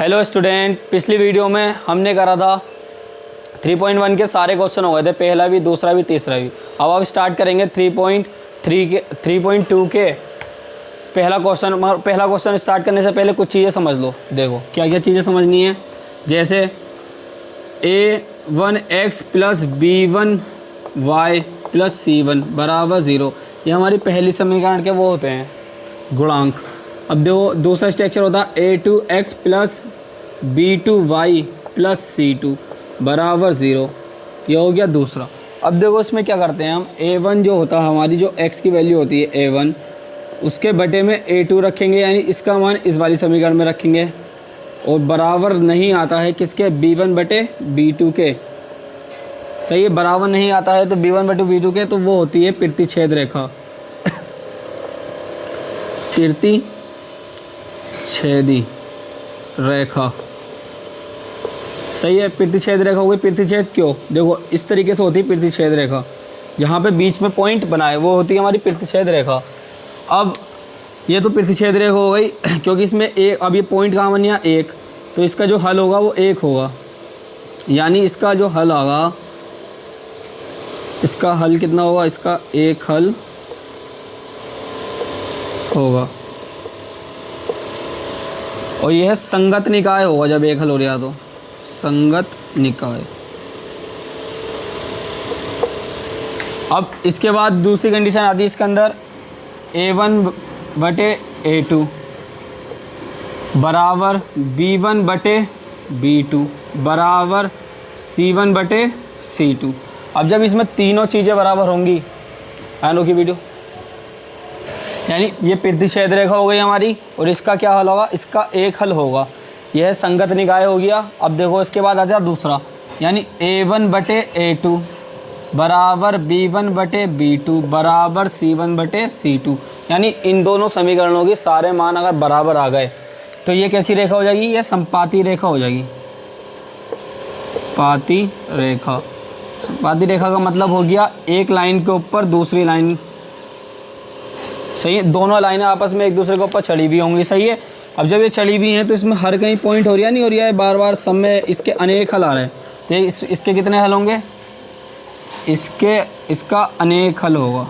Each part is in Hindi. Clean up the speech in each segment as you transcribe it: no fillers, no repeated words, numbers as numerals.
हेलो स्टूडेंट, पिछली वीडियो में हमने करा था 3.1 के सारे क्वेश्चन हो गए थे, पहला भी, दूसरा भी, तीसरा भी। अब स्टार्ट करेंगे 3.2 के पहला क्वेश्चन। मगर पहला क्वेश्चन स्टार्ट करने से पहले कुछ चीज़ें समझ लो। देखो क्या क्या चीज़ें समझनी है। जैसे a1x plus b1y plus c1 बराबर 0, ये हमारी पहली समीकरण के वो होते हैं गुणांक। अब देखो दूसरा स्ट्रक्चर होता है a2x plus b2y plus c2 बराबर 0, ये हो गया दूसरा। अब देखो इसमें क्या करते हैं हम, a1 जो होता है हमारी जो x की वैल्यू होती है a1, उसके बटे में a2 रखेंगे, यानी इसका मान इस वाली समीकरण में रखेंगे, और बराबर नहीं आता है किसके, b1 बटे b2 के। सही है, बराबर नहीं आता है तो b1 बटे b2 के, तो वो होती है प्रतिच्छेद रेखा। प्रतिच्छेदी रेखा, सही है, प्रतिच्छेद रेखा हो गई। प्रतिच्छेद क्यों, देखो इस तरीके से होती है प्रतिच्छेद रेखा, जहाँ पे बीच में पॉइंट बनाए वो होती है हमारी प्रतिच्छेद रेखा। अब ये तो प्रतिच्छेद रेखा हो गई क्योंकि इसमें एक, अब ये पॉइंट कहाँ बन गया, एक, तो इसका जो हल होगा वो एक होगा, यानी इसका जो हल आगा, इसका हल कितना होगा, इसका एक हल होगा, और यह संगत निकाय होगा जब एक हल हो रहा तो संगत निकाय। अब इसके बाद दूसरी कंडीशन आती है इसके अंदर, a1 बटे a2 बराबर b1 बटे b2 बराबर c1 बटे c2। अब जब इसमें तीनों चीज़ें बराबर होंगी, आनो की वीडियो, यानी ये प्रतिच्छेद रेखा हो गई हमारी, और इसका क्या हल होगा, इसका एक हल होगा, यह संगत निकाय हो गया। अब देखो इसके बाद आ जाए दूसरा, यानी a1 बटे a2 बराबर b1 बटे b2 बराबर c1 बटे c2, यानी इन दोनों समीकरणों के सारे मान अगर बराबर आ गए तो ये कैसी रेखा हो जाएगी, ये संपाती रेखा हो जाएगी। पाती रेखा, संपाती रेखा का मतलब हो गया एक लाइन के ऊपर दूसरी लाइन, सही है, दोनों लाइनें आपस में एक दूसरे के ऊपर चढ़ी हुई होंगी, सही है। अब जब ये चढ़ी हुई हैं तो इसमें हर कहीं पॉइंट हो रहा है, नहीं हो रहा है, बार बार सब में इसके अनेक हल आ रहे हैं, तो इसके कितने हल होंगे, इसका अनेक हल होगा,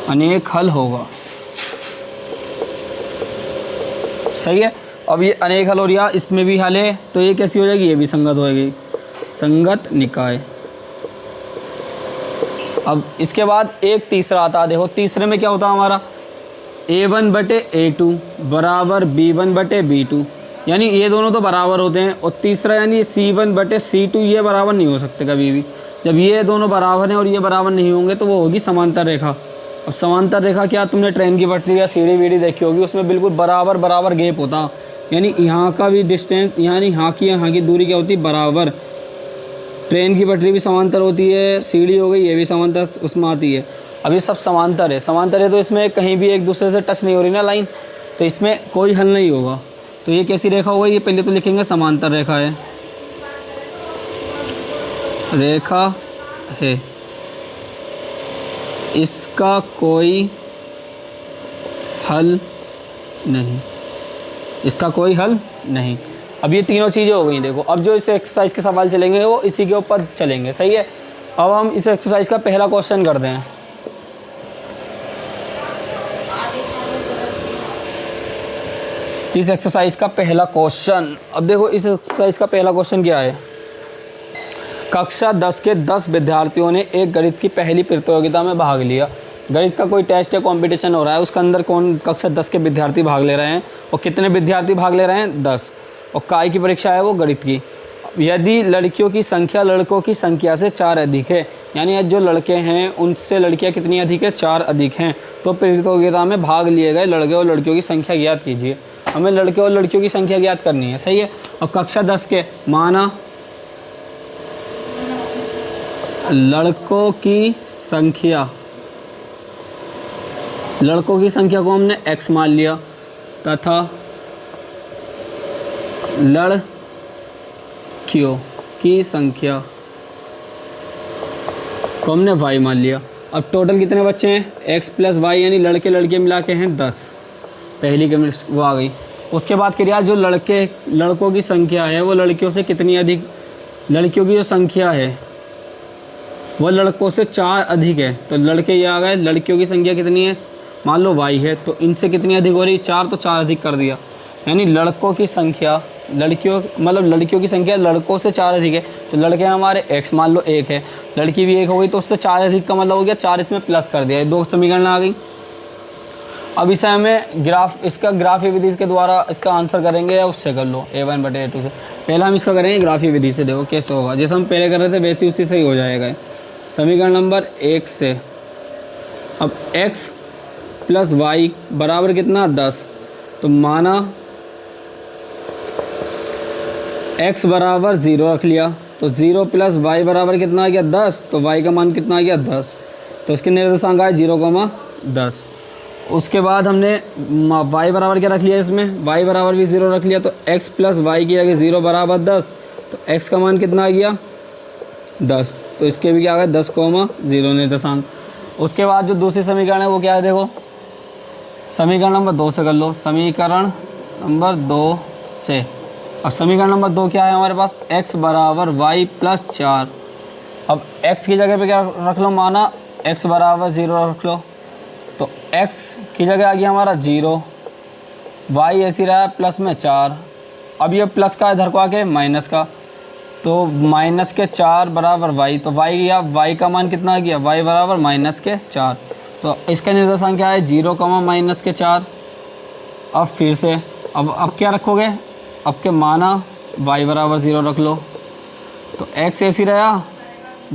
अनेक हल होगा, सही है। अब ये अनेक हल हो रहा, इसमें भी हल है, तो ये कैसी हो जाएगी, ये भी संगत होएगी, संगत निकाय। अब इसके बाद एक तीसरा आता है, देखो तीसरे में क्या होता है हमारा, a1 बटे a2 बराबर b1 बटे b2, यानी ये दोनों तो बराबर होते हैं, और तीसरा यानी c1 बटे c2, ये बराबर नहीं हो सकते कभी भी। जब ये दोनों बराबर हैं और ये बराबर नहीं होंगे तो वो होगी समांतर रेखा। अब समांतर रेखा क्या, तुमने ट्रेन की पटरी या सीढ़ी वीढ़ी देखी होगी, उसमें बिल्कुल बराबर बराबर गैप होता, यानी यहाँ का भी डिस्टेंस, यानी यहाँ की दूरी क्या होती है, बराबर। ट्रेन की पटरी भी समांतर होती है, सीढ़ी हो गई ये भी समांतर उसमें आती है। अब ये सब समांतर है, समांतर है तो इसमें कहीं भी एक दूसरे से टच नहीं हो रही ना लाइन, तो इसमें कोई हल नहीं होगा। तो ये कैसी रेखा होगी, ये पहले तो लिखेंगे समांतर रेखा है, रेखा है, इसका कोई हल नहीं, इसका कोई हल नहीं। अब ये तीनों चीज़ें हो गई। देखो अब जो इस एक्सरसाइज के सवाल चलेंगे वो इसी के ऊपर चलेंगे, सही है। अब हम इस एक्सरसाइज का पहला क्वेश्चन करते हैं। इस एक्सरसाइज का पहला क्वेश्चन, अब देखो इस एक्सरसाइज का पहला क्वेश्चन क्या है, कक्षा 10 के 10 विद्यार्थियों ने एक गणित की पहली प्रतियोगिता में भाग लिया। गणित का कोई टेस्ट या कंपटीशन हो रहा है, उसके अंदर कक्षा 10 के विद्यार्थी भाग ले रहे हैं, और कितने विद्यार्थी भाग ले रहे हैं, 10, और काय की परीक्षा है वो गणित की। यदि लड़कियों की संख्या लड़कों की संख्या से 4 अधिक है, यानी जो लड़के हैं उनसे लड़कियां कितनी अधिक है, 4 अधिक हैं, तो प्रतियोगिता में भाग लिए गए लड़के और लड़कियों की संख्या ज्ञात कीजिए। हमें लड़के और लड़कियों की संख्या ज्ञात करनी है, सही है। और कक्षा 10 के माना लड़कों की संख्या को हमने x मान लिया, तथा लड़कियों की संख्या को हमने y मान लिया। अब टोटल कितने बच्चे हैं, x प्लस वाई, यानी लड़के लड़के मिला के हैं 10। पहली कंडीशन वो आ गई। उसके बाद क्रिया जो लड़कों की संख्या है वो लड़कियों से कितनी अधिक, लड़कियों की जो संख्या है वो लड़कों से 4 अधिक है। तो लड़के ये आ गए, लड़कियों की संख्या कितनी है, मान लो y है, तो इनसे कितनी अधिक हो रही, 4, तो 4 अधिक कर दिया। यानी लड़कों की संख्या लड़कियों की संख्या लड़कों से 4 अधिक है। तो लड़के हमारे x मान लो 1 है, लड़की भी 1 हो गई, तो उससे 4 अधिक का मतलब हो गया 4, इसमें प्लस कर दिया, 2 समीकरण आ गई। अब इसे हमें इसका ग्राफीय विधि के द्वारा इसका आंसर करेंगे या उससे कर लो a1/a2 से। पहले हम इसका करेंगे ग्राफीय विधि से, देखो कैसे होगा, जैसे हम पहले कर रहे थे वैसे उसी से ही हो जाएगा। समीकरण नंबर 1 से अब x प्लस वाई बराबर कितना 10, तो माना x बराबर 0 रख लिया, तो 0 प्लस वाई बराबर कितना आ गया 10, तो y का मान कितना आ गया 10, तो इसके निर्देशांक आए 0,10। उसके बाद हमने y बराबर क्या रख लिया, इसमें y बराबर भी 0 रख लिया, तो x प्लस वाई की आगे 0 बराबर 10, तो x का मान कितना आ गया 10, तो इसके भी क्या आ गया 10,0 निर्देशांक। उसके बाद जो दूसरी समीकरण है वो क्या है, देखो समीकरण नंबर 2 से कर लो, समीकरण नंबर 2 से। अब समीकरण नंबर 2 क्या है हमारे पास, x बराबर वाई प्लस 4। अब x की जगह पे क्या रख लो, माना x बराबर 0 रख लो, तो x की जगह आ गया हमारा 0, y ऐसी रहा है प्लस में 4। अब ये प्लस का इधर को आके माइनस का, तो माइनस के 4 बराबर y, तो y का मान कितना आ गया, y बराबर माइनस के 4, तो इसका निर्देशांक क्या है 0, माइनस के 4। अब फिर से अब क्या रखोगे, अब के माना y बराबर 0 रख लो, तो x ऐसी रहा,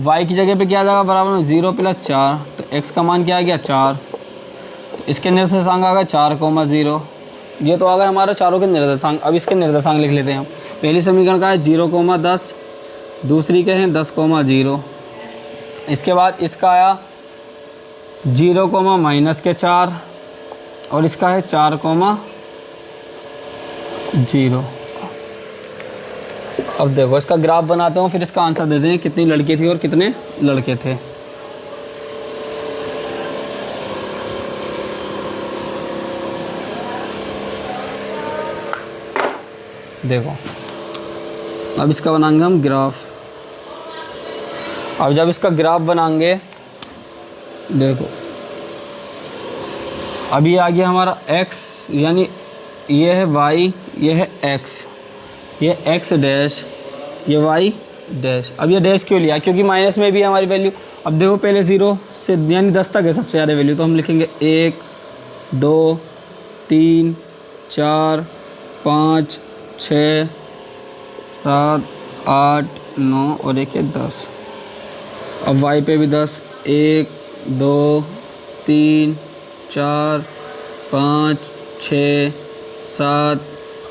y की जगह पे क्या आ जाएगा बराबर में 0 प्लस 4, तो x का मान क्या आ गया 4, तो इसके निर्देशांक आ गया 4,0। ये तो आ गया हमारे चारों के निर्देशांक। अब इसके निर्देशांक लिख लेते हैं हम। पहली समीकरण का है 0,10, दूसरी के हैं 10,0। इसके बाद इसका आया 0, माइनस के 4, और इसका है 4,0। अब देखो इसका ग्राफ बनाते हो, फिर इसका आंसर देते हैं कितनी लड़की थी और कितने लड़के थे। देखो अब इसका बनाएंगे हम ग्राफ। अब जब इसका ग्राफ बनाएंगे, देखो अभी आ गया हमारा x, यानी ये है y, ये है x, ये x डैश, ये y डैश। अब ये डैश क्यों लिया, क्योंकि माइनस में भी है हमारी वैल्यू। अब देखो पहले 0 से यानी 10 तक है सबसे ज़्यादा वैल्यू, तो हम लिखेंगे 1, 2, 3, 4, 5, 6, 7, 8, 9 और एक है 10। अब y पे भी 10, 1, 2, 3, 4, 5, 6, 7,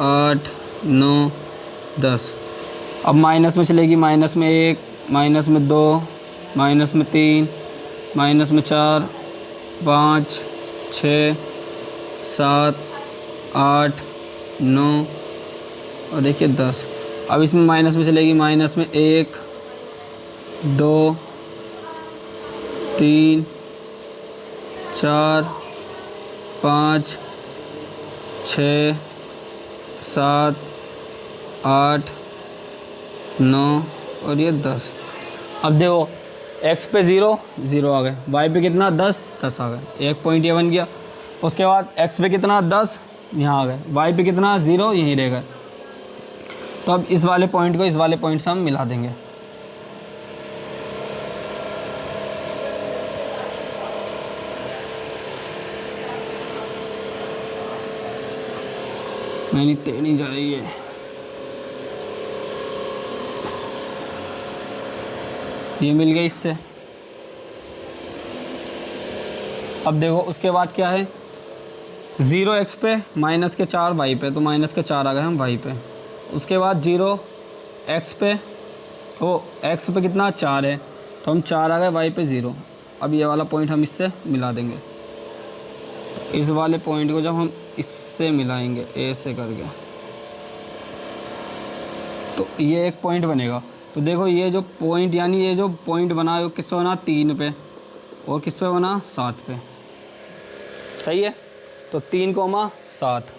8, 9, 10। अब माइनस में चलेगी, माइनस में 1, माइनस में 2, माइनस में 3, माइनस में 4, 5, 6, 7, 8, 9 और देखिए 10। अब इसमें माइनस में चलेगी, माइनस में 1, 2, 3, 4, 5, 6, 7, 8, 9 और ये 10। अब देखो x पे 0 आ गए, y पे कितना 10 आ गए, एक पॉइंट ये बन गया। उसके बाद x पे कितना 10 यहाँ आ गए, y पे कितना 0 यहीं रह गए। तो अब इस वाले पॉइंट को इस वाले पॉइंट से हम मिला देंगे। नहीं तेज जा रही है। ये मिल गया इससे। अब देखो उसके बाद क्या है, 0 x पे, माइनस के 4 y पे, तो माइनस के 4 आ गए हम y पे। उसके बाद 0 x पे, x पे कितना 4 है, तो हम 4 आ गए, y पे 0। अब ये वाला पॉइंट हम इससे मिला देंगे। इस वाले पॉइंट को जब हम इससे मिलाएंगे a से करके, तो ये एक पॉइंट बनेगा। तो देखो ये जो पॉइंट, यानी ये जो पॉइंट बना है वो किस पे बना 3 पे, और किस पे बना 7 पे। सही है। तो 3,7।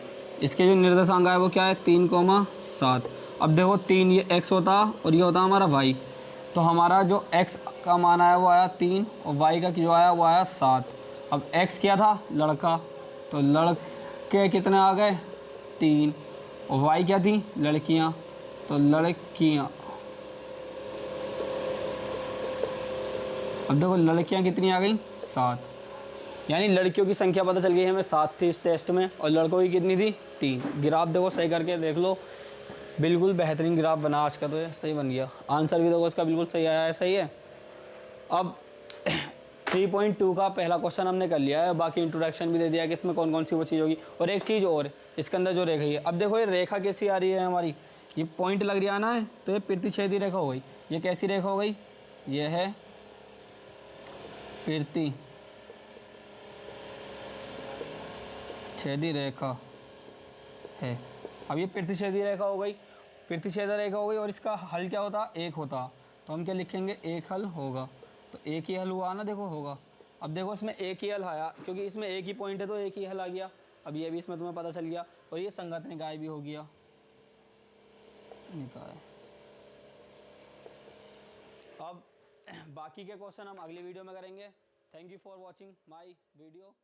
इसके जो निर्देशांक है वो क्या है 3,7। अब देखो 3 ये x होता और ये होता हमारा y। तो हमारा जो x का मान आया वो आया 3 और y का जो आया वो आया 7। अब x क्या था लड़का, तो लड़के कितने आ गए 3 और y क्या थी लड़कियां, तो लड़कियां। अब देखो लड़कियां कितनी आ गई 7, यानी लड़कियों की संख्या पता चल गई हमें 7 थी इस टेस्ट में और लड़कों की कितनी थी 3। ग्राफ देखो सही करके देख लो, बिल्कुल बेहतरीन ग्राफ बना आज का, तो ये सही बन गया। आंसर भी देखो इसका बिल्कुल सही आया है, सही है। अब 3.2 का पहला क्वेश्चन हमने कर लिया है, बाकी इंट्रोडक्शन भी दे दिया कि इसमें कौन कौन सी वो चीज़ होगी। और एक चीज़ और, इसके अंदर जो रेखा है, अब देखो ये रेखा कैसी आ रही है हमारी, ये पॉइंट लग रहा है ना, तो ये प्रतिच्छेदी रेखा हो गई। ये कैसी रेखा हो गई, ये है प्रतिच्छेदी रेखा है। अब ये प्रतिच्छेदी रेखा हो गई, प्रतिच्छेदी रेखा हो गई, और इसका हल क्या होता एक होता, तो हम क्या लिखेंगे एक हल होगा। तो एक ही हल हुआ ना, देखो होगा। अब देखो इसमें एक ही हल आया क्योंकि इसमें एक ही पॉइंट है तो एक ही हल आ गया। अब ये भी इसमें तुम्हें पता चल गया, और ये संगत निकाय भी हो गया, निकाय। अब बाकी के क्वेश्चन हम अगली वीडियो में करेंगे। Thank you for watching my video.